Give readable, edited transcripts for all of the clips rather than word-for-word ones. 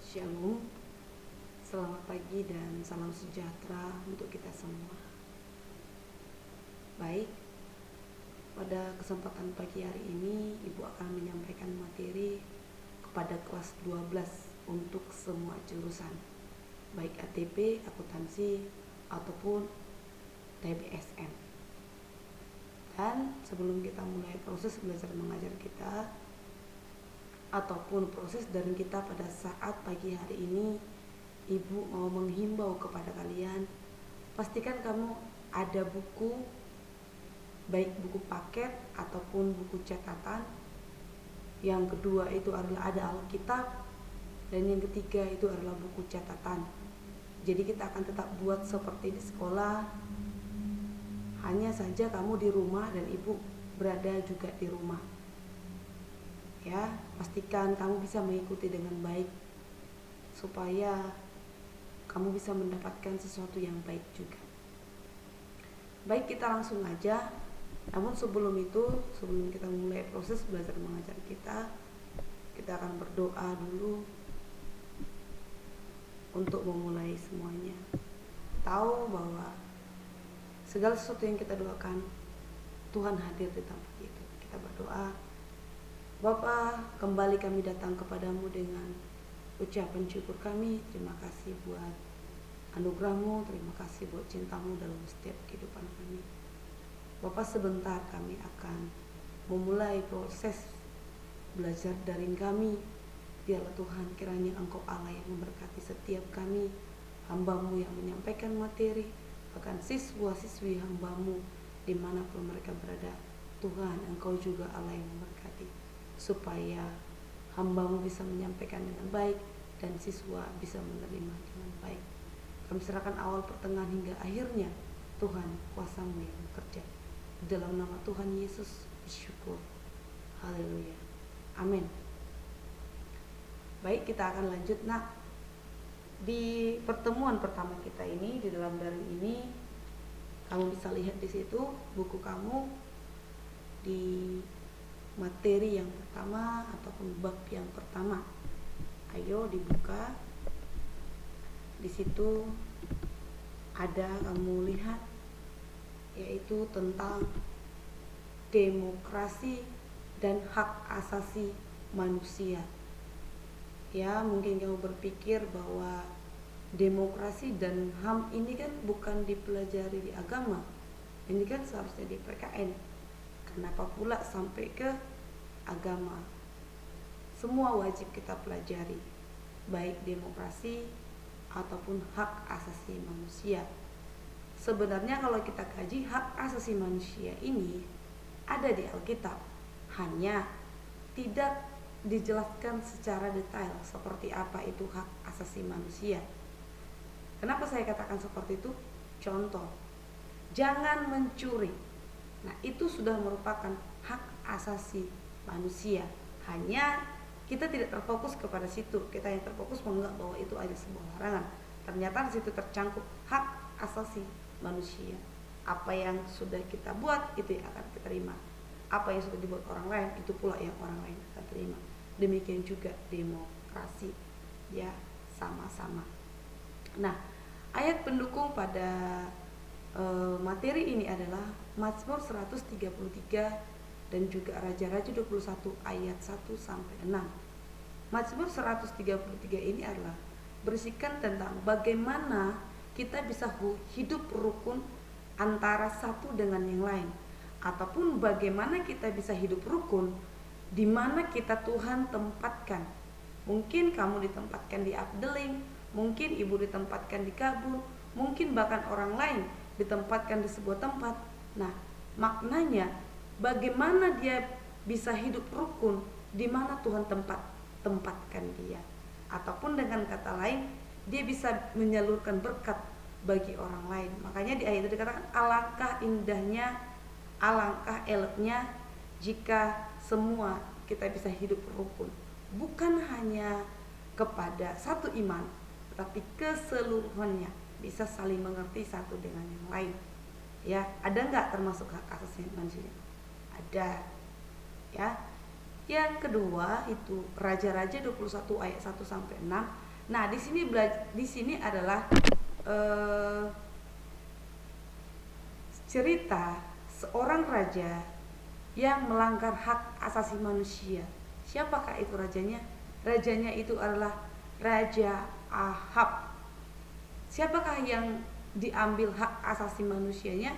Shalom, selamat pagi dan salam sejahtera untuk kita semua. Baik, pada kesempatan pagi hari ini Ibu akan menyampaikan materi kepada kelas 12 untuk semua jurusan, baik ATP, akuntansi, ataupun TBSN. Dan sebelum kita mulai proses belajar mengajar kita ataupun proses daring kita pada saat pagi hari ini, Ibu mau menghimbau kepada kalian, pastikan kamu ada buku, baik buku paket ataupun buku catatan. Yang kedua itu adalah ada Alkitab, dan yang ketiga itu adalah buku catatan. Jadi kita akan tetap buat seperti di sekolah, hanya saja kamu di rumah dan Ibu berada juga di rumah. Ya, pastikan kamu bisa mengikuti dengan baik supaya kamu bisa mendapatkan sesuatu yang baik juga. Baik, kita langsung aja. Namun sebelum kita mulai proses belajar mengajar kita akan berdoa dulu untuk memulai semuanya. Tahu bahwa segala sesuatu yang kita doakan, Tuhan hadir di tempat itu. Kita berdoa. Bapa, kembali kami datang kepadamu dengan ucapan syukur kami. Terima kasih buat anugerah-Mu, terima kasih buat cinta-Mu dalam setiap kehidupan kami. Bapa, sebentar kami akan memulai proses belajar daring kami. Biarlah Tuhan, kiranya Engkau Allah yang memberkati setiap kami, hamba-Mu yang menyampaikan materi, bahkan siswa-siswi hamba-Mu dimanapun mereka berada. Tuhan, Engkau juga Allah yang memberkati, supaya hamba-Mu bisa menyampaikan dengan baik dan siswa bisa menerima dengan baik. Kami serahkan awal, pertengahan hingga akhirnya. Tuhan, kuasa-Mu yang bekerja. Dalam nama Tuhan Yesus bersyukur. Haleluya. Amin. Baik, kita akan lanjut. Nah, di pertemuan pertama kita ini, di dalam daring ini, kamu bisa lihat di situ buku kamu di materi yang pertama ataupun bab yang pertama. Ayo dibuka. Di situ ada, kamu lihat, yaitu tentang demokrasi dan hak asasi manusia. Ya, mungkin kamu berpikir bahwa demokrasi dan HAM ini kan bukan dipelajari di agama. Ini kan seharusnya di PKN. Kenapa pula sampai ke agama? Semua wajib kita pelajari, baik demokrasi ataupun hak asasi manusia. Sebenarnya kalau kita kaji, hak asasi manusia ini ada di Alkitab, hanya tidak dijelaskan secara detail seperti apa itu hak asasi manusia. Kenapa saya katakan seperti itu? Contoh, jangan mencuri. Nah, itu sudah merupakan hak asasi manusia. Hanya kita tidak terfokus kepada situ. Kita yang terfokus menganggap bahwa itu ada sebuah larangan. Ternyata di situ tercangkup hak asasi manusia. Apa yang sudah kita buat itu yang akan kita terima. Apa yang sudah dibuat orang lain itu pula yang orang lain akan terima. Demikian juga demokrasi. Ya, sama-sama. Nah, ayat pendukung pada materi ini adalah Mazmur 133 dan juga Raja-Raja 21 ayat 1 sampai 6. Mazmur 133 ini adalah berisikan tentang bagaimana kita bisa hidup rukun antara satu dengan yang lain, ataupun bagaimana kita bisa hidup rukun di mana kita Tuhan tempatkan. Mungkin kamu ditempatkan di Afdeling, mungkin ibu ditempatkan di Kabul, mungkin bahkan orang lain ditempatkan di sebuah tempat. Nah, maknanya bagaimana dia bisa hidup rukun di mana Tuhan tempatkan dia. Ataupun dengan kata lain, dia bisa menyalurkan berkat bagi orang lain. Makanya di ayat itu dikatakan, alangkah indahnya, alangkah eloknya jika semua kita bisa hidup rukun. Bukan hanya kepada satu iman, tapi keseluruhannya bisa saling mengerti satu dengan yang lain. Ya, ada nggak termasuk hak asasi manusia? Ada. Ya. Yang kedua itu Raja-Raja 21 ayat 1 sampai 6 Nah, di sini adalah eh, cerita seorang raja yang melanggar hak asasi manusia. Siapakah itu rajanya? Rajanya itu adalah Raja Ahab. Siapakah yang diambil hak asasi manusianya?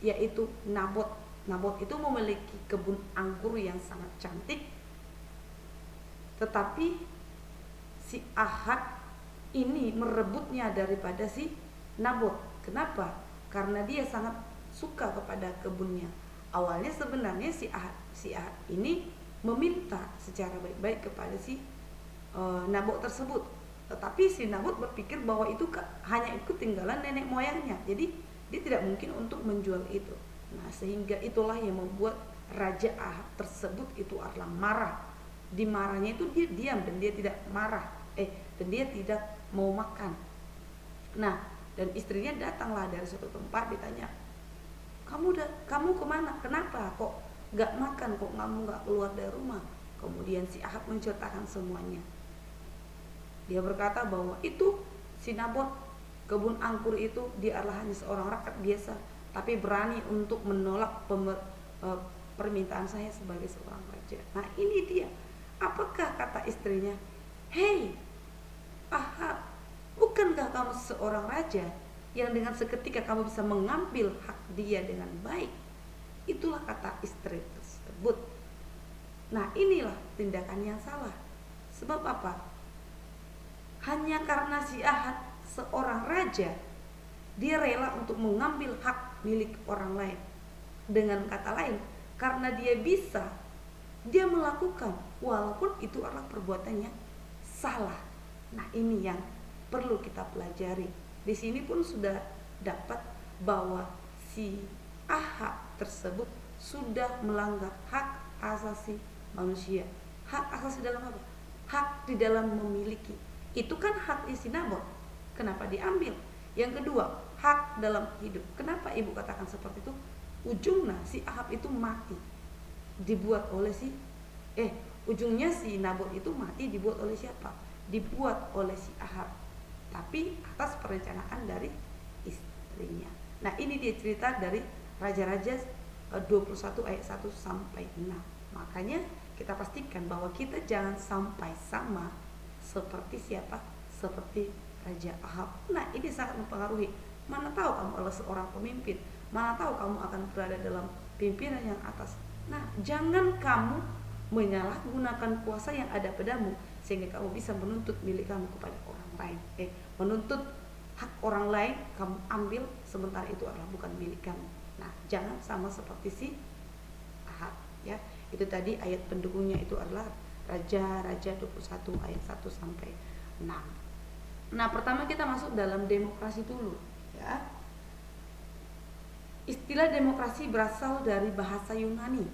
Yaitu Nabot. Nabot itu memiliki kebun anggur yang sangat cantik, tetapi si Ahab ini merebutnya daripada si Nabot. Kenapa? Karena dia sangat suka kepada kebunnya. Awalnya sebenarnya si Ahab ini meminta secara baik-baik kepada si Nabot tersebut, tetapi si Nabot berpikir bahwa itu hanya ikut tinggalan nenek moyangnya, jadi dia tidak mungkin untuk menjual itu. Nah, sehingga itulah yang membuat Raja Ahab tersebut itu adalah marah. Di marahnya itu dia diam dan dia tidak marah, dan dia tidak mau makan. Nah, dan istrinya datanglah dari suatu tempat, ditanya, kamu kemana? Kenapa kok gak makan? Kok kamu gak keluar dari rumah? Kemudian si Ahab menceritakan semuanya. Dia berkata bahwa itu si Nabot, kebun anggur itu, dia adalah hanya seorang rakyat biasa, tapi berani untuk menolak permintaan saya sebagai seorang raja. Nah, ini dia. Apakah kata istrinya? Hei Ahab, bukankah kamu seorang raja yang dengan seketika kamu bisa mengambil hak dia dengan baik? Itulah kata istri tersebut. Nah, inilah tindakan yang salah. Sebab apa? Hanya karena si Ahab seorang raja, dia rela untuk mengambil hak milik orang lain. Dengan kata lain, karena dia bisa, dia melakukan walaupun itu adalah perbuatannya salah. Nah, ini yang perlu kita pelajari. Di sini pun sudah dapat bahwa si Ahab tersebut sudah melanggar hak asasi manusia. Hak asasi dalam apa? Hak di dalam memiliki. Itu kan hak isi Nabot. Kenapa diambil? Yang kedua, hak dalam hidup. Kenapa ibu katakan seperti itu? Ujungnya si Ahab itu mati. Ujungnya si Nabot itu mati dibuat oleh siapa? Dibuat oleh si Ahab, tapi atas perencanaan dari istrinya. Nah, ini dia cerita dari Raja-Raja 21 ayat 1 sampai 6. Makanya kita pastikan bahwa kita jangan sampai sama seperti siapa? Seperti Raja Ahab. Nah, ini sangat mempengaruhi. Mana tahu kamu adalah seorang pemimpin, mana tahu kamu akan berada dalam pimpinan yang atas. Nah, jangan kamu menyalahgunakan kuasa yang ada padamu sehingga kamu bisa menuntut milik kamu kepada orang lain. Menuntut hak orang lain kamu ambil sementara itu adalah bukan milik kamu. Nah, jangan sama seperti si Ahab, ya. Itu tadi ayat pendukungnya itu adalah Raja-Raja 21 ayat 1 sampai 6. Nah, pertama kita masuk dalam demokrasi dulu, ya. Istilah demokrasi berasal dari bahasa Yunani,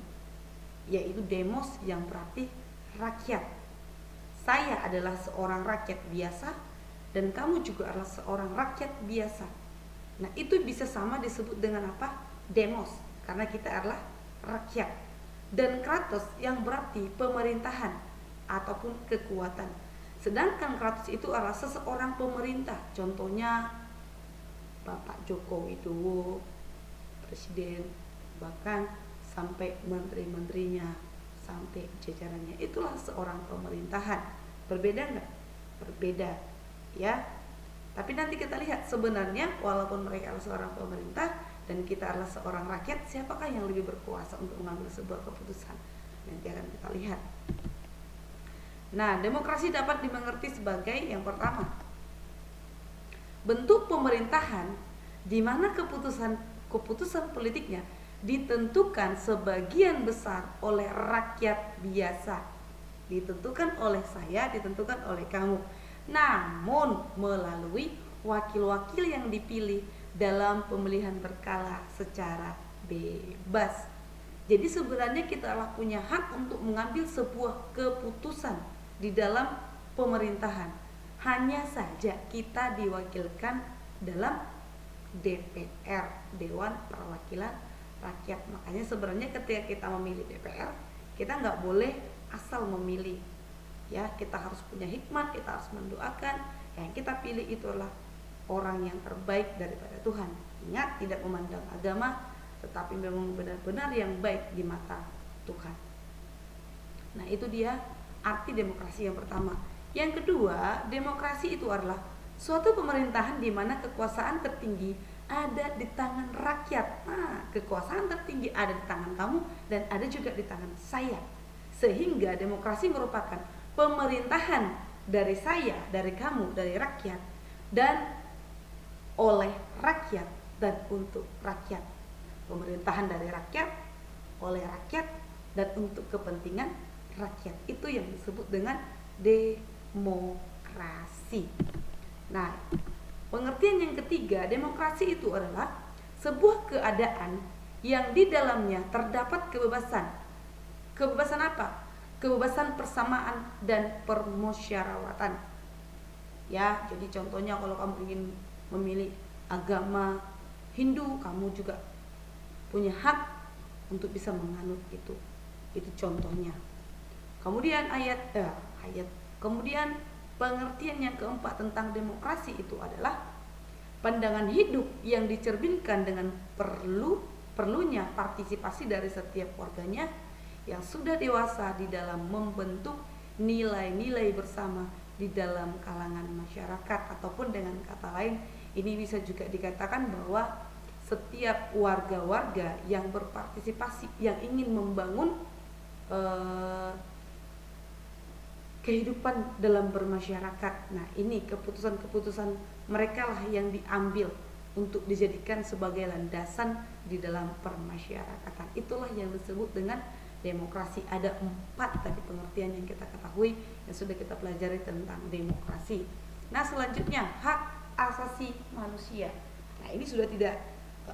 yaitu demos yang berarti rakyat. Saya adalah seorang rakyat biasa dan kamu juga adalah seorang rakyat biasa. Nah, itu bisa sama disebut dengan apa? Demos, karena kita adalah rakyat. Dan kratos yang berarti pemerintahan ataupun kekuatan. Sedangkan kratos itu adalah seseorang pemerintah. Contohnya Bapak Joko Widodo, presiden, bahkan sampai menteri-menterinya, sampai jajarannya, itulah seorang pemerintahan. Berbeda enggak? Berbeda, ya. Tapi nanti kita lihat sebenarnya walaupun mereka adalah seorang pemerintah dan kita adalah seorang rakyat, siapakah yang lebih berkuasa untuk mengambil sebuah keputusan? Nanti akan kita lihat. Nah, demokrasi dapat dimengerti sebagai yang pertama, bentuk pemerintahan di mana keputusan politiknya ditentukan sebagian besar oleh rakyat biasa, ditentukan oleh saya, ditentukan oleh kamu, namun melalui wakil-wakil yang dipilih dalam pemilihan berkala secara bebas. Jadi sebenarnya kita telah punya hak untuk mengambil sebuah keputusan di dalam pemerintahan. Hanya saja kita diwakilkan dalam DPR, Dewan Perwakilan Rakyat. Makanya sebenarnya ketika kita memilih DPR, kita nggak boleh asal memilih, Ya, kita harus punya hikmat, kita harus mendoakan yang kita pilih itu adalah orang yang terbaik daripada Tuhan. Ingat, tidak memandang agama, tetapi memang benar-benar yang baik di mata Tuhan. Nah, itu dia arti demokrasi yang pertama. Yang kedua, demokrasi itu adalah suatu pemerintahan di mana kekuasaan tertinggi ada di tangan rakyat. Nah, kekuasaan tertinggi ada di tangan kamu dan ada juga di tangan saya. Sehingga demokrasi merupakan pemerintahan dari saya, dari kamu, dari rakyat, dan oleh rakyat dan untuk rakyat. Pemerintahan dari rakyat, oleh rakyat, dan untuk kepentingan rakyat. Itu yang disebut dengan demokrasi. Nah, pengertian yang ketiga, demokrasi itu adalah sebuah keadaan yang di dalamnya terdapat kebebasan. Kebebasan apa? Kebebasan persamaan dan permusyawaratan. Ya, jadi contohnya kalau kamu ingin memilih agama Hindu, kamu juga punya hak untuk bisa menganut itu. Itu contohnya. Kemudian kemudian pengertian yang keempat tentang demokrasi itu adalah pandangan hidup yang dicerminkan dengan perlunya partisipasi dari setiap warganya yang sudah dewasa di dalam membentuk nilai-nilai bersama di dalam kalangan masyarakat, ataupun dengan kata lain ini bisa juga dikatakan bahwa setiap warga-warga yang berpartisipasi, yang ingin membangun kehidupan dalam bermasyarakat. Nah, ini keputusan-keputusan mereka lah yang diambil untuk dijadikan sebagai landasan di dalam permasyarakatan. Itulah yang disebut dengan demokrasi. Ada 4 tadi pengertian yang kita ketahui, yang sudah kita pelajari tentang demokrasi. Nah, selanjutnya hak asasi manusia. Nah, ini sudah tidak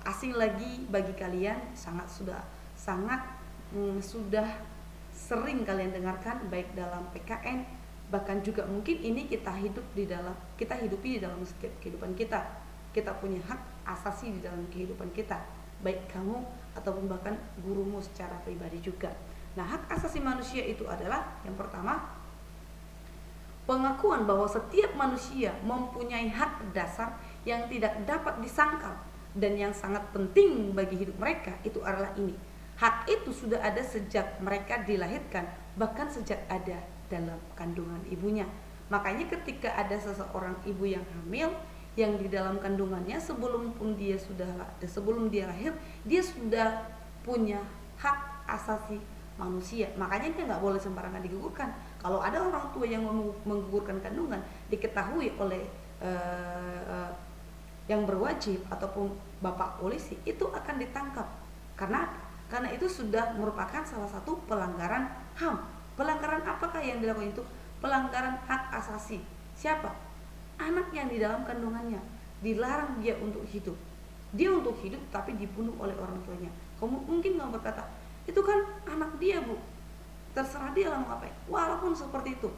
asing lagi bagi kalian, sudah sering kalian dengarkan baik dalam PKN, bahkan juga mungkin ini kita hidupi di dalam setiap kehidupan kita. Kita punya hak asasi di dalam kehidupan kita, baik kamu ataupun bahkan gurumu secara pribadi juga. Nah, hak asasi manusia itu adalah yang pertama, pengakuan bahwa setiap manusia mempunyai hak dasar yang tidak dapat disangkal dan yang sangat penting bagi hidup mereka. Itu adalah ini. Hak itu sudah ada sejak mereka dilahirkan, bahkan sejak ada dalam kandungan ibunya. Makanya ketika ada seseorang ibu yang hamil, yang di dalam kandungannya sebelum dia lahir, dia sudah punya hak asasi manusia. Makanya dia nggak boleh sembarangan digugurkan. Kalau ada orang tua yang menggugurkan kandungan, diketahui oleh yang berwajib ataupun bapak polisi, itu akan ditangkap. Karena itu sudah merupakan salah satu pelanggaran HAM. Pelanggaran apakah yang dilakukan itu? Pelanggaran hak asasi. Siapa? Anak yang di dalam kandungannya, dilarang dia untuk hidup. Dia untuk hidup tapi dibunuh oleh orang tuanya. Mungkin kamu berkata, itu kan anak dia, Bu, terserah dia lah mau ngapain. Walaupun seperti itu,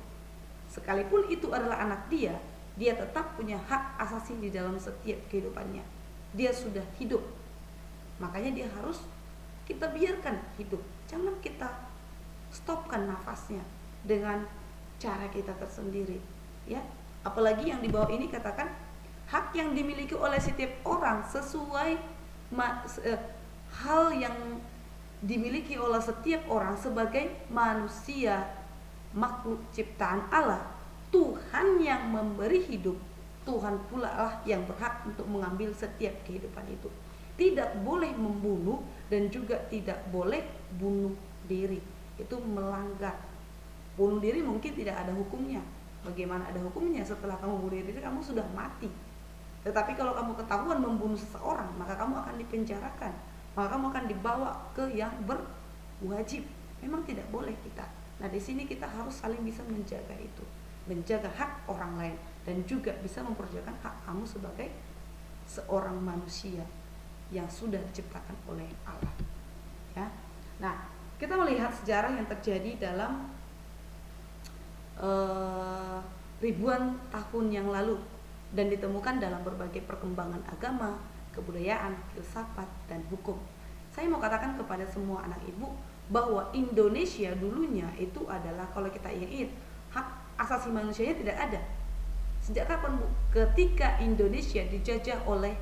sekalipun itu adalah anak dia, dia tetap punya hak asasi di dalam setiap kehidupannya. Dia sudah hidup, makanya dia harus kita biarkan hidup. Jangan kita stopkan nafasnya dengan cara kita tersendiri, ya. Apalagi yang di bawah ini katakan hak yang dimiliki oleh setiap orang sesuai hal yang dimiliki oleh setiap orang sebagai manusia, makhluk ciptaan Allah. Tuhan yang memberi hidup, Tuhan pula lah yang berhak untuk mengambil setiap kehidupan itu. Tidak boleh membunuh dan juga tidak boleh bunuh diri. Itu melanggar. Bunuh diri mungkin tidak ada hukumnya. Bagaimana ada hukumnya? Setelah kamu bunuh diri, kamu sudah mati. Tetapi kalau kamu ketahuan membunuh seseorang, maka kamu akan dipenjarakan, maka kamu akan dibawa ke yang berwajib. Memang tidak boleh kita. Nah, di sini kita harus saling bisa menjaga itu, menjaga hak orang lain, dan juga bisa memperjuangkan hak kamu sebagai seorang manusia yang sudah diciptakan oleh Allah. Ya. Nah, kita melihat sejarah yang terjadi dalam ribuan tahun yang lalu dan ditemukan dalam berbagai perkembangan agama, kebudayaan, filsafat, dan hukum. Saya mau katakan kepada semua anak ibu bahwa Indonesia dulunya itu adalah, kalau kita ingat, hak asasi manusianya tidak ada. Sejak kapan, Bu? Ketika Indonesia dijajah oleh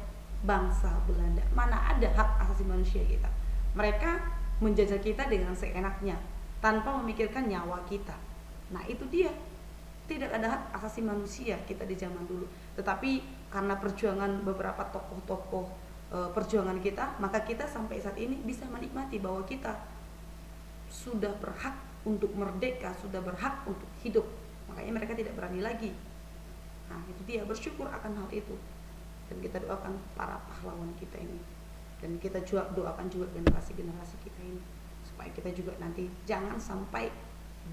bangsa Belanda, mana ada hak asasi manusia kita? Mereka menjajah kita dengan seenaknya tanpa memikirkan nyawa kita. Nah, itu dia. Tidak ada hak asasi manusia kita di zaman dulu. Tetapi karena perjuangan beberapa tokoh-tokoh perjuangan kita, maka kita sampai saat ini bisa menikmati bahwa kita sudah berhak untuk merdeka, sudah berhak untuk hidup. Makanya mereka tidak berani lagi. Nah, itu dia, bersyukur akan hal itu. Dan kita doakan para pahlawan kita ini. Dan kita juga doakan juga generasi-generasi kita ini, supaya kita juga nanti jangan sampai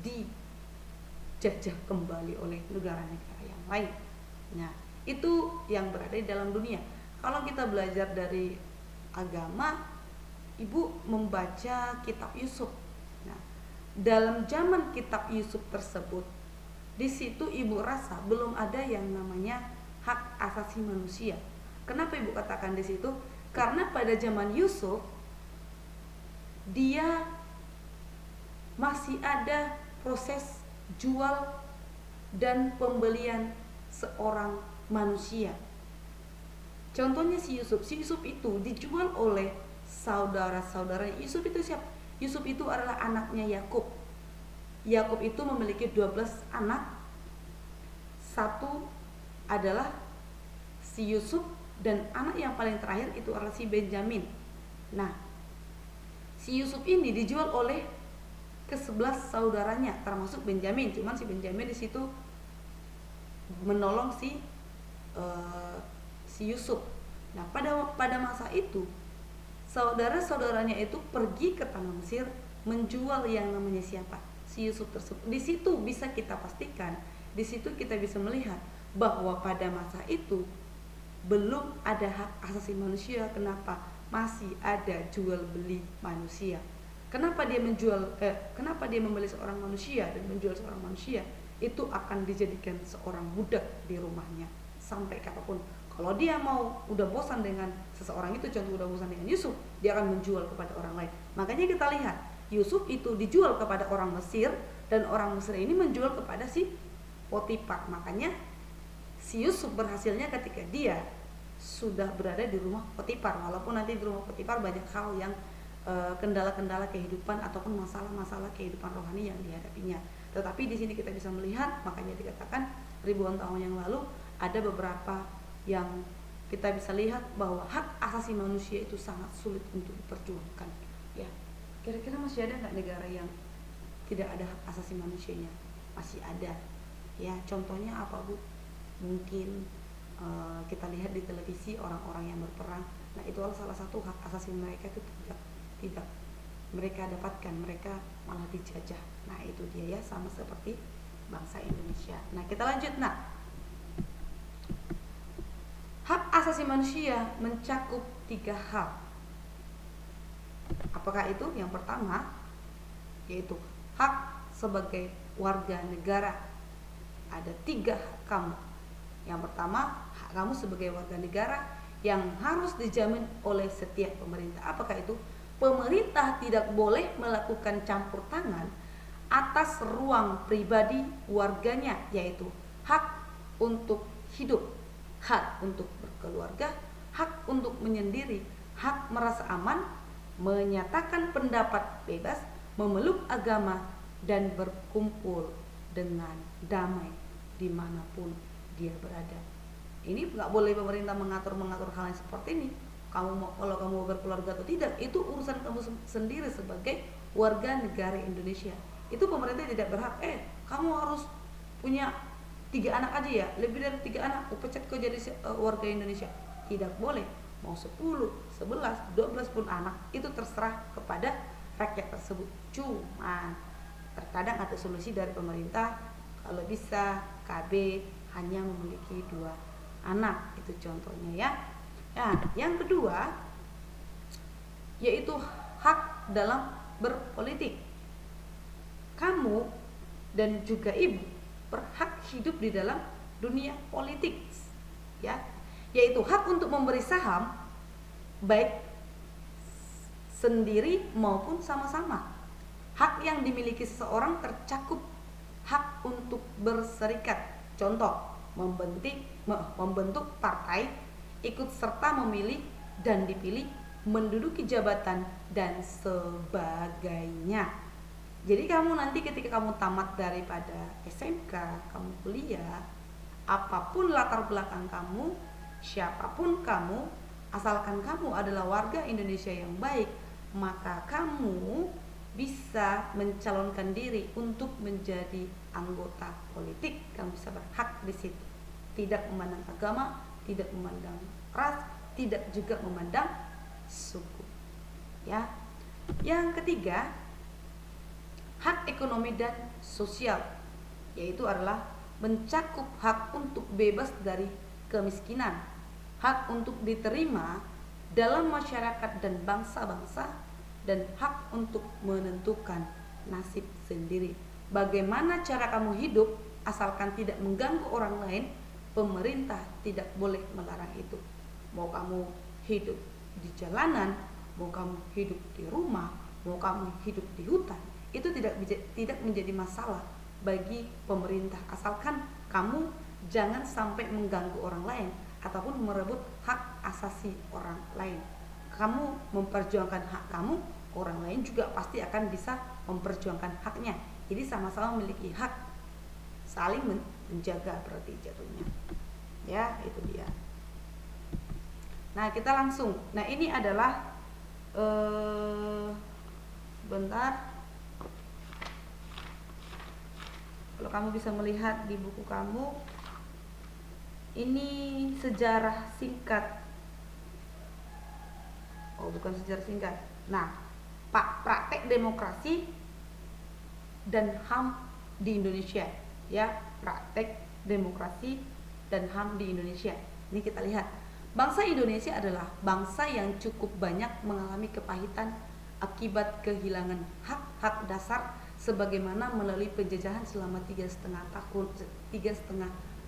dijajah kembali oleh negara-negara yang lain. Nah, itu yang berada di dalam dunia. Kalau kita belajar dari agama, Ibu membaca kitab Yusuf. Nah, dalam zaman kitab Yusuf tersebut, di situ Ibu rasa belum ada yang namanya hak asasi manusia. Kenapa Ibu katakan di situ? Karena pada zaman Yusuf dia masih ada proses jual dan pembelian seorang manusia. Contohnya si Yusuf itu dijual oleh saudara-saudaranya. Yusuf itu siapa? Yusuf itu adalah anaknya Yakub. Yakub itu memiliki 12 anak. Satu adalah si Yusuf, dan anak yang paling terakhir itu adalah si Benjamin. Nah, si Yusuf ini dijual oleh ke-11 saudaranya, termasuk Benjamin. Cuman si Benjamin di situ menolong si Yusuf. Nah, pada masa itu saudara-saudaranya itu pergi ke tanah Mesir menjual yang namanya siapa? Si Yusuf tersebut. Di situ bisa kita pastikan, di situ kita bisa melihat bahwa pada masa itu belum ada hak asasi manusia. Kenapa? Masih ada jual beli manusia. Kenapa dia kenapa dia membeli seorang manusia dan menjual seorang manusia? Itu akan dijadikan seorang budak di rumahnya sampai kapanpun. Kalau dia mau udah bosan dengan seseorang itu, contoh udah bosan dengan Yusuf, dia akan menjual kepada orang lain. Makanya kita lihat Yusuf itu dijual kepada orang Mesir, dan orang Mesir ini menjual kepada si Potifar. Makanya si Yusuf berhasilnya ketika dia sudah berada di rumah Potifar, walaupun nanti di rumah Potifar banyak hal yang kendala-kendala kehidupan ataupun masalah-masalah kehidupan rohani yang dihadapinya. Tetapi di sini kita bisa melihat, makanya dikatakan ribuan tahun yang lalu ada beberapa yang kita bisa lihat bahwa hak asasi manusia itu sangat sulit untuk diperjuangkan. Ya, kira-kira masih ada nggak negara yang tidak ada hak asasi manusianya? Masih ada. Ya, contohnya apa, Bu? Mungkin kita lihat di televisi orang-orang yang berperang. Nah, itu adalah salah satu hak asasi mereka itu tidak mereka dapatkan, mereka malah dijajah. Nah, itu dia ya, sama seperti bangsa Indonesia. Nah, kita lanjut. Nah, hak asasi manusia mencakup 3 hal. Apakah itu? Yang pertama yaitu hak sebagai warga negara. Ada 3 hak kamu. Yang pertama, hak kamu sebagai warga negara yang harus dijamin oleh setiap pemerintah. Apakah itu? Pemerintah tidak boleh melakukan campur tangan atas ruang pribadi warganya, yaitu hak untuk hidup, hak untuk berkeluarga, hak untuk menyendiri, hak merasa aman, menyatakan pendapat bebas, memeluk agama, dan berkumpul dengan damai dimanapun dia berada. Ini nggak boleh pemerintah mengatur hal yang seperti ini. Kalau kamu berkeluarga atau tidak, itu urusan kamu sendiri sebagai warga negara Indonesia. Itu pemerintah tidak berhak. Kamu harus punya 3 anak aja ya, lebih dari 3 anak, pecat kau jadi warga Indonesia. Tidak boleh. Mau 10, 11, 12 pun anak, itu terserah kepada rakyat tersebut. Cuman terkadang ada solusi dari pemerintah, kalau bisa KB hanya memiliki 2 anak, itu contohnya ya. Nah, yang kedua yaitu hak dalam berpolitik. Kamu dan juga ibu berhak hidup di dalam dunia politik, ya, yaitu hak untuk memberi saham baik sendiri maupun sama-sama. Hak yang dimiliki seseorang tercakup hak hak untuk berserikat. Contoh, membentuk partai, ikut serta memilih dan dipilih, menduduki jabatan, dan sebagainya. Jadi kamu nanti ketika kamu tamat daripada SMK, kamu kuliah, apapun latar belakang kamu, siapapun kamu, asalkan kamu adalah warga Indonesia yang baik, maka kamu bisa mencalonkan diri untuk menjadi anggota politik. Kamu bisa berhak di situ, tidak memandang agama, tidak memandang ras, tidak juga memandang suku. Ya. Yang ketiga, hak ekonomi dan sosial, yaitu adalah mencakup hak untuk bebas dari kemiskinan, hak untuk diterima dalam masyarakat dan bangsa-bangsa, dan hak untuk menentukan nasib sendiri. Bagaimana cara kamu hidup asalkan tidak mengganggu orang lain, pemerintah tidak boleh melarang itu. Mau kamu hidup di jalanan, mau kamu hidup di rumah, mau kamu hidup di hutan, itu tidak menjadi masalah bagi pemerintah, asalkan kamu jangan sampai mengganggu orang lain ataupun merebut hak asasi orang lain. Kamu memperjuangkan hak kamu, orang lain juga pasti akan bisa memperjuangkan haknya. Jadi sama-sama memiliki hak, saling menjaga berarti jatuhnya. Ya, itu dia. Nah, kita langsung. Nah, ini adalah sebentar. Kalau kamu bisa melihat di buku kamu, ini sejarah singkat. Oh, bukan sejarah singkat. Nah, praktek demokrasi dan HAM di Indonesia, ya, praktek demokrasi dan HAM di Indonesia. Ini kita lihat, bangsa Indonesia adalah bangsa yang cukup banyak mengalami kepahitan akibat kehilangan hak-hak dasar, sebagaimana melalui penjajahan selama 3,5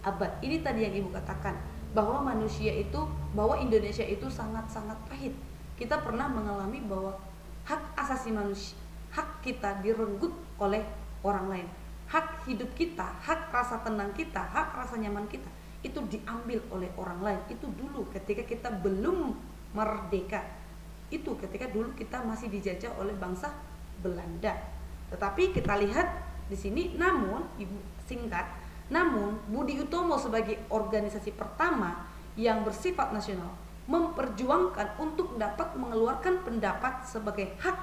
abad. Ini tadi yang Ibu katakan, bahwa Indonesia itu sangat-sangat pahit. Kita pernah mengalami bahwa hak asasi manusia, hak kita direnggut oleh orang lain. Hak hidup kita, hak rasa tenang kita, hak rasa nyaman kita, itu diambil oleh orang lain. Itu dulu ketika kita belum merdeka. Itu ketika dulu kita masih dijajah oleh bangsa Belanda. Tetapi kita lihat di sini, namun Budi Utomo sebagai organisasi pertama yang bersifat nasional memperjuangkan untuk dapat mengeluarkan pendapat sebagai hak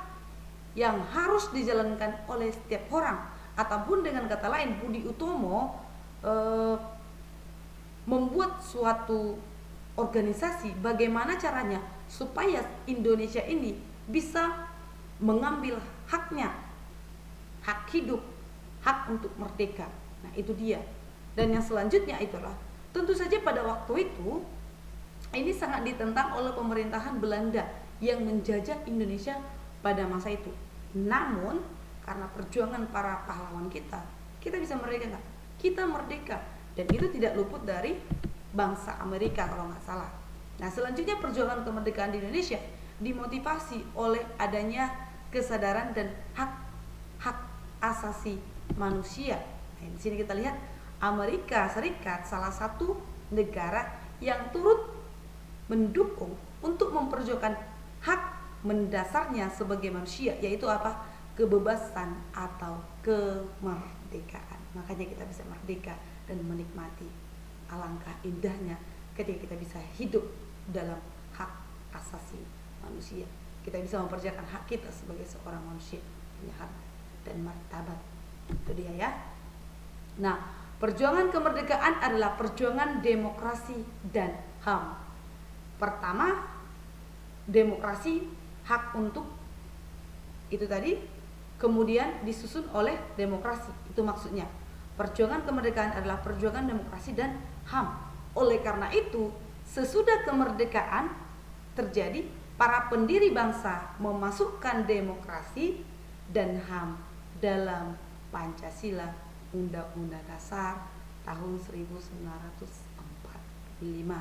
yang harus dijalankan oleh setiap orang. Ataupun dengan kata lain, Budi Utomo membuat suatu organisasi bagaimana caranya supaya Indonesia ini bisa mengambil haknya, hak hidup, hak untuk merdeka. Nah, itu dia. Dan yang selanjutnya itulah, tentu saja pada waktu itu ini sangat ditentang oleh pemerintahan Belanda yang menjajah Indonesia pada masa itu. Namun karena perjuangan para pahlawan kita bisa merdeka nggak? Kita merdeka, dan itu tidak luput dari bangsa Amerika kalau nggak salah. Nah, selanjutnya perjuangan kemerdekaan di Indonesia dimotivasi oleh adanya kesadaran dan hak asasi manusia. Nah, di sini kita lihat Amerika Serikat salah satu negara yang turut mendukung untuk memperjuangkan hak mendasarnya sebagai manusia, yaitu apa? Kebebasan atau kemerdekaan. Makanya kita bisa merdeka dan menikmati alangkah indahnya ketika kita bisa hidup dalam hak asasi manusia. Kita bisa memperjuangkan hak kita sebagai seorang manusia, punya hak dan martabat. Itu dia ya. Nah, perjuangan kemerdekaan adalah perjuangan demokrasi dan HAM. Pertama, demokrasi, hak untuk itu tadi, kemudian disusun oleh demokrasi. Itu maksudnya. Perjuangan kemerdekaan adalah perjuangan demokrasi dan HAM. Oleh karena itu, sesudah kemerdekaan terjadi, para pendiri bangsa memasukkan demokrasi dan HAM dalam Pancasila, Undang-Undang Dasar tahun 1945.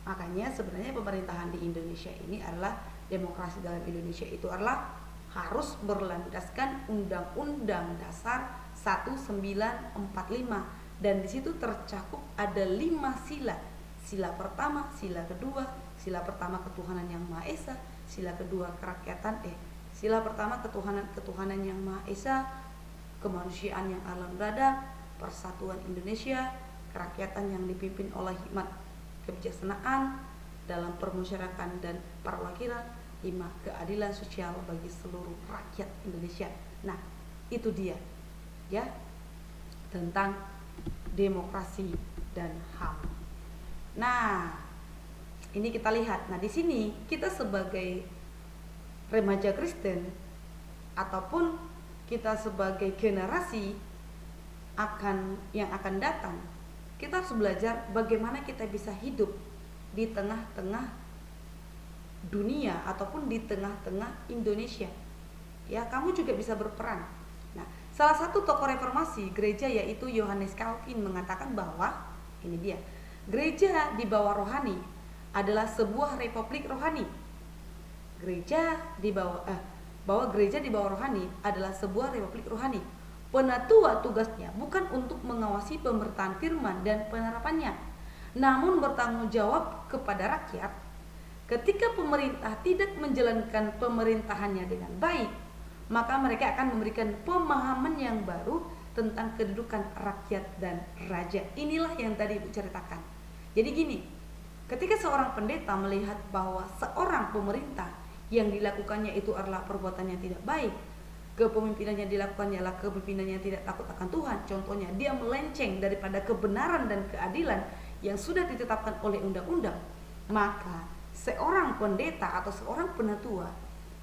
Makanya sebenarnya pemerintahan di Indonesia ini adalah, demokrasi dalam Indonesia itu adalah harus berlandaskan Undang-Undang Dasar 1945, dan di situ tercakup ada 5 sila. Sila pertama, sila kedua, sila pertama ketuhanan yang Maha Esa, sila kedua sila pertama ketuhanan yang Maha Esa, kemanusiaan yang alam beradab, persatuan Indonesia, kerakyatan yang dipimpin oleh hikmat kebijaksanaan dalam permusyawaratan dan perwakilan, 5 keadilan sosial bagi seluruh rakyat Indonesia. Nah, itu dia ya tentang demokrasi dan HAM. Nah, ini kita lihat. Nah, di sini kita sebagai remaja Kristen ataupun kita sebagai generasi yang akan datang, kita harus belajar bagaimana kita bisa hidup di tengah-tengah dunia ataupun di tengah-tengah Indonesia. Ya, kamu juga bisa berperan. Nah, salah satu tokoh reformasi gereja yaitu Yohanes Calvin mengatakan bahwa ini dia, gereja di bawah rohani adalah sebuah republik rohani. Bahwa gereja di bawah rohani adalah sebuah republik rohani. Penatua tugasnya bukan untuk mengawasi pemberitaan firman dan penerapannya, namun bertanggung jawab kepada rakyat. Ketika pemerintah tidak menjalankan pemerintahannya dengan baik, maka mereka akan memberikan pemahaman yang baru tentang kedudukan rakyat dan raja. Inilah yang tadi Ibu ceritakan. Jadi gini, ketika seorang pendeta melihat bahwa seorang pemerintah yang dilakukannya itu adalah perbuatan yang tidak baik, kepemimpinannya dilakukannya adalah kepemimpinan yang tidak takut akan Tuhan, contohnya dia melenceng daripada kebenaran dan keadilan yang sudah ditetapkan oleh undang-undang, maka seorang pendeta atau seorang penatua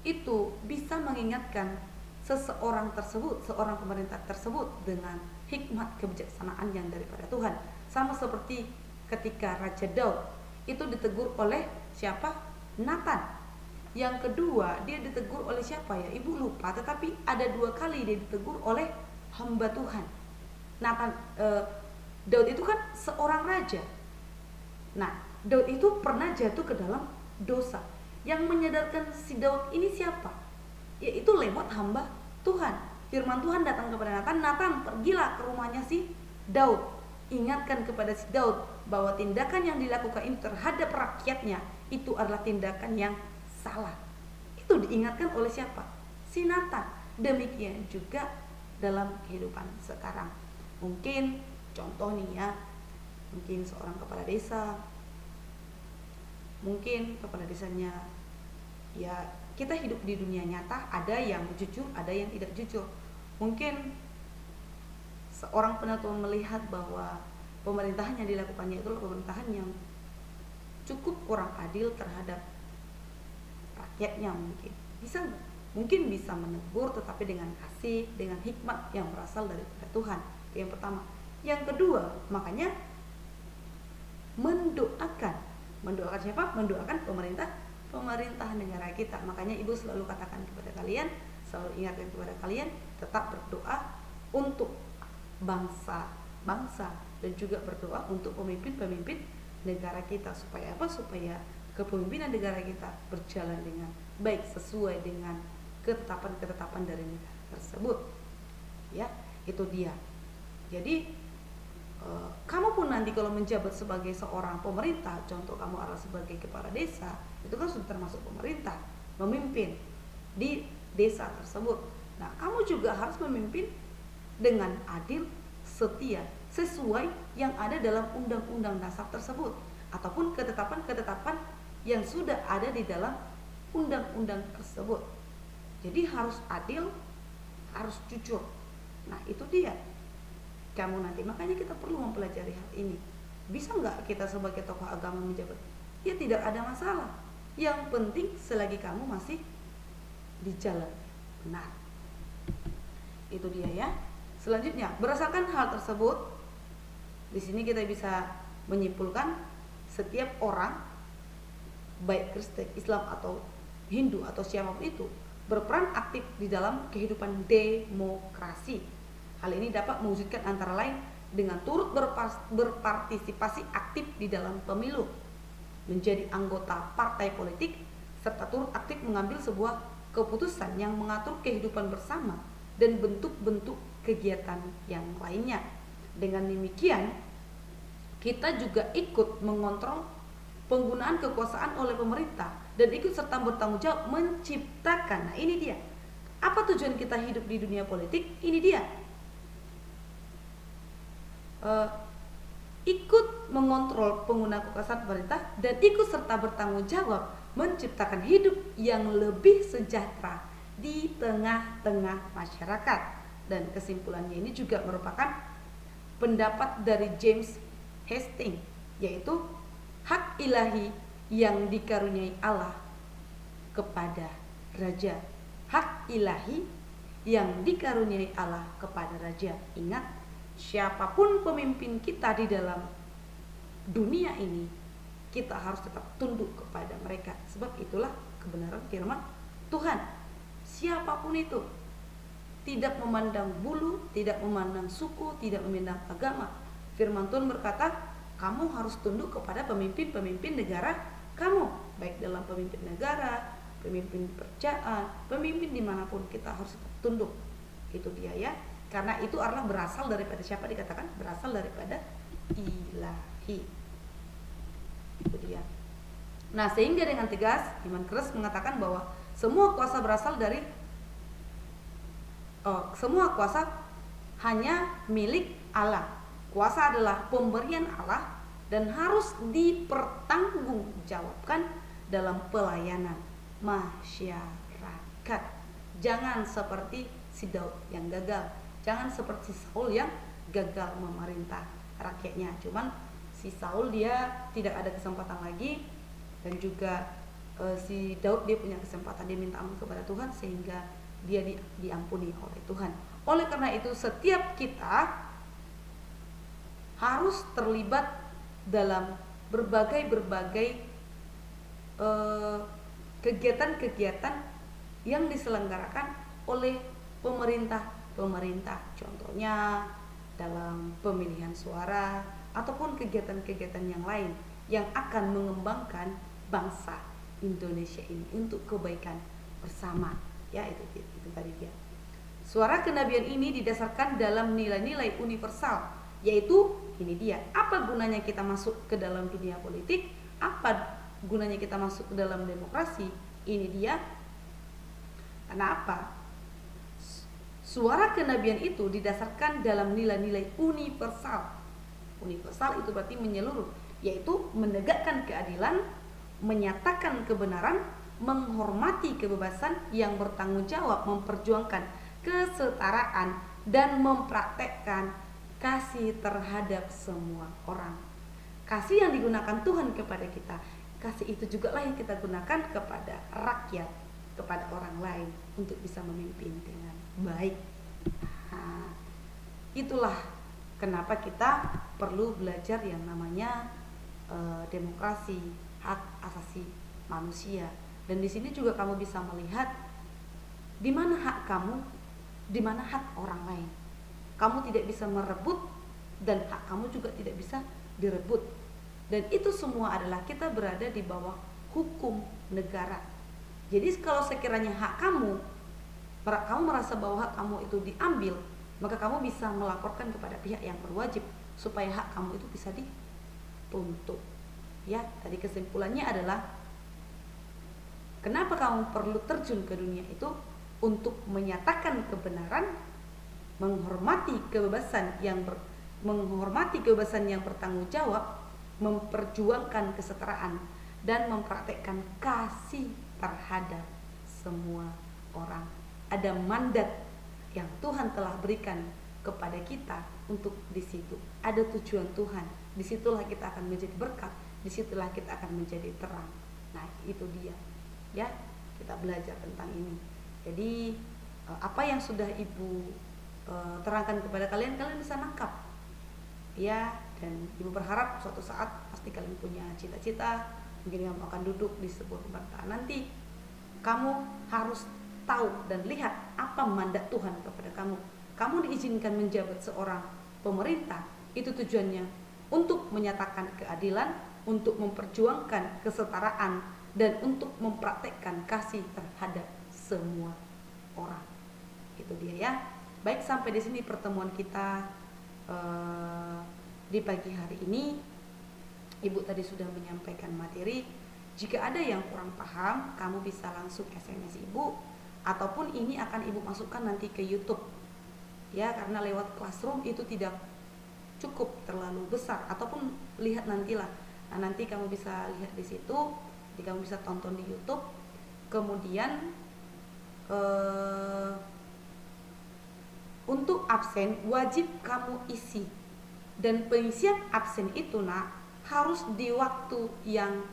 itu bisa mengingatkan seseorang tersebut, seorang pemerintah tersebut dengan hikmat kebijaksanaan yang daripada Tuhan. Sama seperti ketika Raja Daud itu ditegur oleh siapa? Nathan. Yang kedua, dia ditegur oleh siapa ya? Ibu lupa, tetapi ada 2 kali dia ditegur oleh hamba Tuhan. Daud itu kan seorang raja. Nah, Daud itu pernah jatuh ke dalam dosa. Yang menyadarkan si Daud ini siapa? Yaitu lewat hamba Tuhan. Firman Tuhan datang kepada Nathan, pergilah ke rumahnya si Daud. Ingatkan kepada si Daud bahwa tindakan yang dilakukan ini terhadap rakyatnya itu adalah tindakan yang salah. Itu diingatkan oleh siapa? Si Nathan. Demikian juga dalam kehidupan sekarang. Mungkin contoh nih ya, mungkin seorang kepala desa, mungkin kepala desanya ya, kita hidup di dunia nyata, ada yang jujur, ada yang tidak jujur. Mungkin seorang penatua melihat bahwa pemerintahan yang dilakukannya itu adalah pemerintahan yang cukup kurang adil terhadap rakyatnya. Mungkin bisa menegur, tetapi dengan kasih, dengan hikmat yang berasal dari Tuhan. Yang pertama. Yang kedua, makanya mendoakan siapa? Mendoakan pemerintahan negara kita. Makanya Ibu selalu katakan kepada kalian, selalu ingatkan kepada kalian, tetap berdoa untuk bangsa dan juga berdoa untuk pemimpin negara kita. Supaya apa? Supaya kepemimpinan negara kita berjalan dengan baik sesuai dengan ketetapan dari negara tersebut. Ya, itu dia. Jadi kamu pun nanti kalau menjabat sebagai seorang pemerintah, contoh kamu adalah sebagai kepala desa, itu kan sudah termasuk pemerintah, memimpin di desa tersebut. Nah, kamu juga harus memimpin dengan adil, setia, sesuai yang ada dalam undang-undang dasar tersebut ataupun ketetapan-ketetapan yang sudah ada di dalam undang-undang tersebut. Jadi harus adil, harus jujur. Nah, itu dia kamu nanti. Makanya kita perlu mempelajari hal ini. Bisa nggak kita sebagai tokoh agama menjabat? Ya tidak ada masalah. Yang penting selagi kamu masih di jalan benar. Itu dia ya. Selanjutnya, berdasarkan hal tersebut, di sini kita bisa menyimpulkan setiap orang, baik Kristen, Islam atau Hindu atau siapapun itu, berperan aktif di dalam kehidupan demokrasi. Hal ini dapat mewujudkan antara lain dengan turut berpartisipasi aktif di dalam pemilu, menjadi anggota partai politik, serta turut aktif mengambil sebuah keputusan yang mengatur kehidupan bersama dan bentuk-bentuk kegiatan yang lainnya. Dengan demikian, kita juga ikut mengontrol penggunaan kekuasaan oleh pemerintah dan ikut serta bertanggung jawab menciptakan. Nah, ini dia. Apa tujuan kita hidup di dunia politik? Ini dia. Ikut mengontrol penggunaan kekuasaan pemerintah dan ikut serta bertanggung jawab menciptakan hidup yang lebih sejahtera di tengah-tengah masyarakat. Dan kesimpulannya ini juga merupakan pendapat dari James Hastings, yaitu hak ilahi yang dikaruniai Allah kepada raja. Hak ilahi yang dikaruniai Allah kepada raja. Ingat, siapapun pemimpin kita di dalam dunia ini, kita harus tetap tunduk kepada mereka. Sebab itulah kebenaran firman Tuhan. Siapapun itu, tidak memandang bulu, tidak memandang suku, tidak memandang agama. Firman Tuhan berkata, kamu harus tunduk kepada pemimpin-pemimpin negara kamu, baik dalam pemimpin negara, pemimpin kerjaan, pemimpin dimanapun, kita harus tetap tunduk. Itu dia ya. Karena itu adalah berasal daripada siapa? Dikatakan berasal daripada ilahi. Itu dia. Nah, sehingga dengan tegas iman keras mengatakan bahwa semua kuasa berasal dari semua kuasa hanya milik Allah. Kuasa adalah pemberian Allah dan harus dipertanggungjawabkan dalam pelayanan masyarakat. Jangan seperti si Daud yang gagal. Jangan seperti Saul yang gagal memerintah rakyatnya. Cuman si Saul dia tidak ada kesempatan lagi, dan juga si Daud dia punya kesempatan, dia minta ampun kepada Tuhan sehingga dia diampuni oleh Tuhan. Oleh karena itu setiap kita harus terlibat dalam berbagai kegiatan-kegiatan yang diselenggarakan oleh pemerintah. Contohnya dalam pemilihan suara ataupun kegiatan-kegiatan yang lain yang akan mengembangkan bangsa Indonesia ini untuk kebaikan bersama. Ya, itu tadi dia. Suara kenabian ini didasarkan dalam nilai-nilai universal, yaitu ini dia. Apa gunanya kita masuk ke dalam dunia politik? Apa gunanya kita masuk ke dalam demokrasi? Ini dia. Karena apa? Suara kenabian itu didasarkan dalam nilai-nilai universal. Universal itu berarti menyeluruh, yaitu menegakkan keadilan, menyatakan kebenaran, menghormati kebebasan yang bertanggung jawab, memperjuangkan kesetaraan, dan mempraktekkan kasih terhadap semua orang. Kasih yang digunakan Tuhan kepada kita, kasih itu juga lah yang kita gunakan kepada rakyat, kepada orang lain untuk bisa memimpin dengan baik. Nah, itulah kenapa kita perlu belajar yang namanya demokrasi, hak asasi manusia. Dan di sini juga kamu bisa melihat di mana hak kamu, di mana hak orang lain. Kamu tidak bisa merebut dan hak kamu juga tidak bisa direbut. Dan itu semua adalah kita berada di bawah hukum negara. Jadi kalau sekiranya hak kamu merasa bahwa hak kamu itu diambil, maka kamu bisa melaporkan kepada pihak yang berwajib supaya hak kamu itu bisa dituntut. Ya, tadi kesimpulannya adalah kenapa kamu perlu terjun ke dunia itu? Untuk menyatakan kebenaran, menghormati kebebasan yang bertanggung jawab, memperjuangkan kesetaraan, dan mempraktekkan kasih terhadap semua orang. Ada mandat yang Tuhan telah berikan kepada kita untuk di situ. Ada tujuan Tuhan. Disitulah kita akan menjadi berkat. Disitulah kita akan menjadi terang. Nah, itu dia. Ya, kita belajar tentang ini. Jadi apa yang sudah Ibu terangkan kepada kalian bisa nangkap. Ya, dan Ibu berharap suatu saat pasti kalian punya cita-cita, mungkin kamu akan duduk di sebuah pemerintahan nanti. Kamu harus tahu dan lihat apa mandat Tuhan kepada kamu. Kamu diizinkan menjabat seorang pemerintah, itu tujuannya untuk menyatakan keadilan, untuk memperjuangkan kesetaraan, dan untuk mempraktekkan kasih terhadap semua orang. Itu dia ya. Baik, sampai di sini pertemuan kita di pagi hari ini. Ibu tadi sudah menyampaikan materi. Jika ada yang kurang paham, kamu bisa langsung SMS Ibu, ataupun ini akan Ibu masukkan nanti ke YouTube. Ya, karena lewat Classroom itu tidak cukup terlalu besar, ataupun lihat nantilah. Nah, nanti kamu bisa lihat di situ, jadi kamu bisa tonton di YouTube. Kemudian untuk absen wajib kamu isi, dan pengisian absen itu harus di waktu yang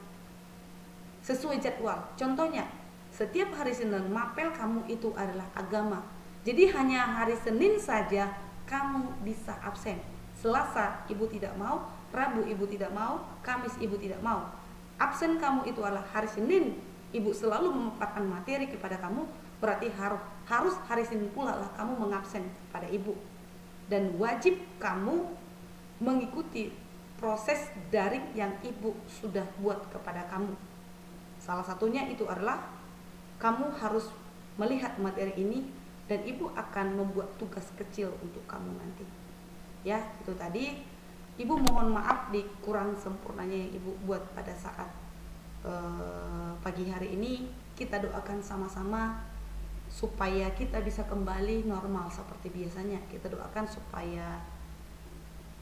sesuai jadwal. Contohnya, setiap hari Senin mapel kamu itu adalah agama, jadi hanya hari Senin saja kamu bisa absen. Selasa Ibu tidak mau, Rabu Ibu tidak mau, Kamis Ibu tidak mau. Absen kamu itu adalah hari Senin. Ibu selalu memaparkan materi kepada kamu, berarti harus hari Senin pula lah kamu mengabsen pada Ibu. Dan wajib kamu mengikuti proses daring yang Ibu sudah buat kepada kamu. Salah satunya itu adalah kamu harus melihat materi ini, dan Ibu akan membuat tugas kecil untuk kamu nanti. Ya, itu tadi. Ibu mohon maaf di kurang sempurnanya yang Ibu buat pada saat pagi hari ini. Kita doakan sama-sama supaya kita bisa kembali normal seperti biasanya. Kita doakan supaya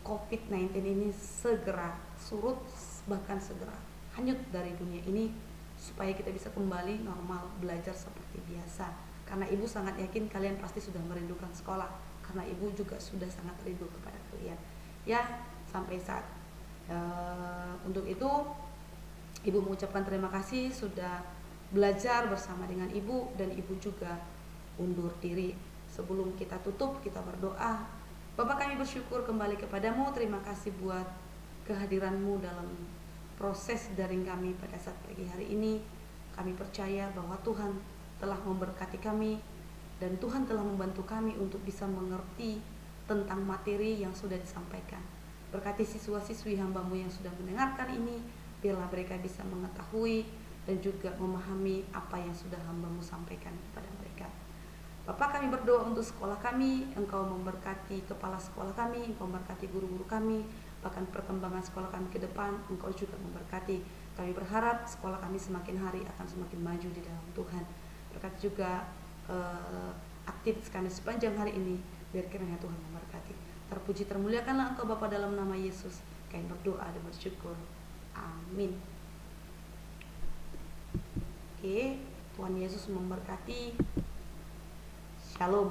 COVID-19 ini segera surut, bahkan segera hanyut dari dunia ini, supaya kita bisa kembali normal belajar seperti biasa. Karena Ibu sangat yakin kalian pasti sudah merindukan sekolah, karena Ibu juga sudah sangat rindu kepada kalian. Ya, sampai saat untuk itu Ibu mengucapkan terima kasih sudah belajar bersama dengan Ibu, dan Ibu juga undur diri. Sebelum kita tutup, kita berdoa. Bapak, kami bersyukur kembali kepadamu. Terima kasih buat kehadiranmu dalam proses daring kami pada saat pagi hari ini. Kami percaya bahwa Tuhan telah memberkati kami, dan Tuhan telah membantu kami untuk bisa mengerti tentang materi yang sudah disampaikan. Berkati siswa-siswi hamba-Mu yang sudah mendengarkan ini, biarlah mereka bisa mengetahui dan juga memahami apa yang sudah hamba-Mu sampaikan kepada mereka. Bapak, kami berdoa untuk sekolah kami. Engkau memberkati kepala sekolah kami, Engkau memberkati guru-guru kami, bahkan perkembangan sekolah kami ke depan Engkau juga memberkati. Kami berharap sekolah kami semakin hari akan semakin maju di dalam Tuhan. Berkati juga aktivitas kami sepanjang hari ini, biar kiranya Tuhan memberkati. Terpuji termuliakanlah Engkau Bapa, dalam nama Yesus kami berdoa dan bersyukur. Amin. Oke, Tuhan Yesus memberkati. Shalom.